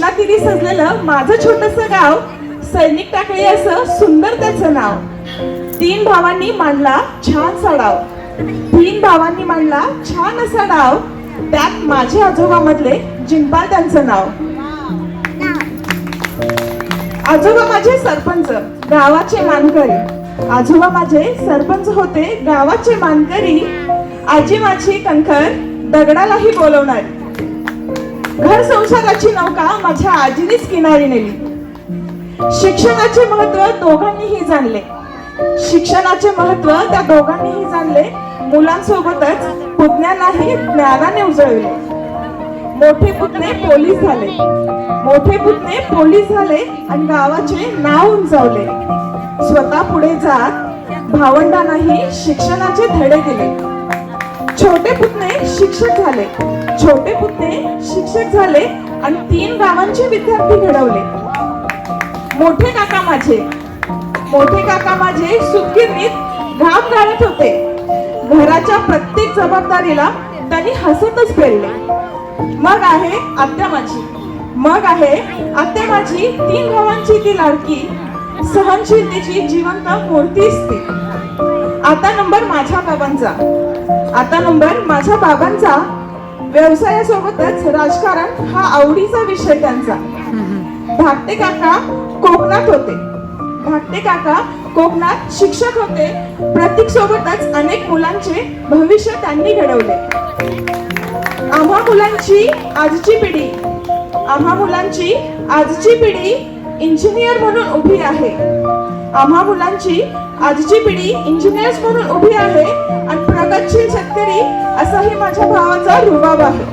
कृष्णातीरी सजलेलं माझं छोटंसं गाव, सैनिक टाकळी असं सुंदर त्याचं नाव. 3 भावांनी मांडला छानसा डाव, 3 भावांनी मांडला छान असा डाव, त्यात माझे आजोबा मधले जिंपाल त्यांचं नाव. आजोबा माझे सरपंच गावाचे मानकरी, आजोबा माझे सरपंच होते गावाचे मानकरी. आजी माझी कणखर दगडालाही बोलवणारी, घर संसाराची नौका माझ्या आजीनेच किनारी नेली. शिक्षणाचे महत्व दोघांनीही जाणले, शिक्षणाचे महत्व त्या दोघांनीही जाणले. मुलांसोबतच पुतण्यांनाही ज्ञानाने उजळविले. मोठे पुतणे पोलीस झाले, मोठे पुतणे पोलीस झाले आणि गावाचे नाव उंचावले. स्वतः पुढे जात भावंडांनाही शिक्षणाचे धडे दिले. छोटे पुतणे शिक्षक झाले, छोटे पुतणे शिक्षक झाले आणि 3 गावांचे विद्यार्थी घडवले. मोठे काका माझे सुतगिरणीत घाम गाळत होते. घराच्या प्रत्येक जबाबदारीला त्यांनी हसतच पेलले. मग आहे आत्या माझी 3 भावांची ती लाडकी, सहनशीलतेची जिवंत मूर्तीच ती. आता नंबर माझ्या बाबांचा. व्यवसायासोबतच राजकारण हा आवडीचा विषय त्यांचा. धाकटे काका कोकणात शिक्षक होते. प्रतीक सोबतच अनेक मुलांचे भविष्य त्यांनी घडवले. आम्हा मुलांची आजची पिढी इंजिनियर म्हणून उभी आहे. आम्हा मुलांची आजची पिढी इंजिनियर्स म्हणून उभी आहे आणि प्रगतशील शेतकरी असाही माझ्या भावाचा रुबाब आहे.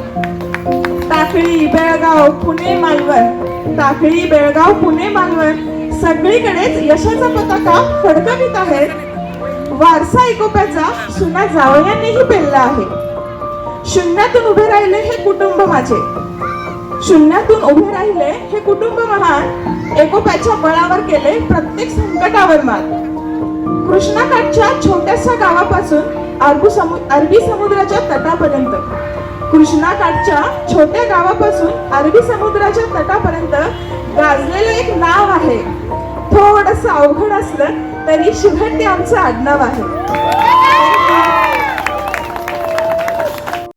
टाकळी बेळगाव पुणे मालवण सगळीकडेच यशाचा पताका फडकवित आहे. वारसा एकोप्याचा सुना जावयांनीही पेलला आहे. शून्यातून उभे राहिले हे कुटुंब महान. एकोप्याच्या बळावर केले प्रत्येक संकटावर मात. कृष्णाकाठच्या छोट्याशा गावापासून अरबी समुद्राच्या तटापर्यंत, कृष्णाकाठच्या छोट्या गावापासून अरबी समुद्राच्या तटापर्यंत गाजलेलं एक नाव आहे. थोडंसं अवघड असलं तरी शिघट ते आमचं आडनाव आहे.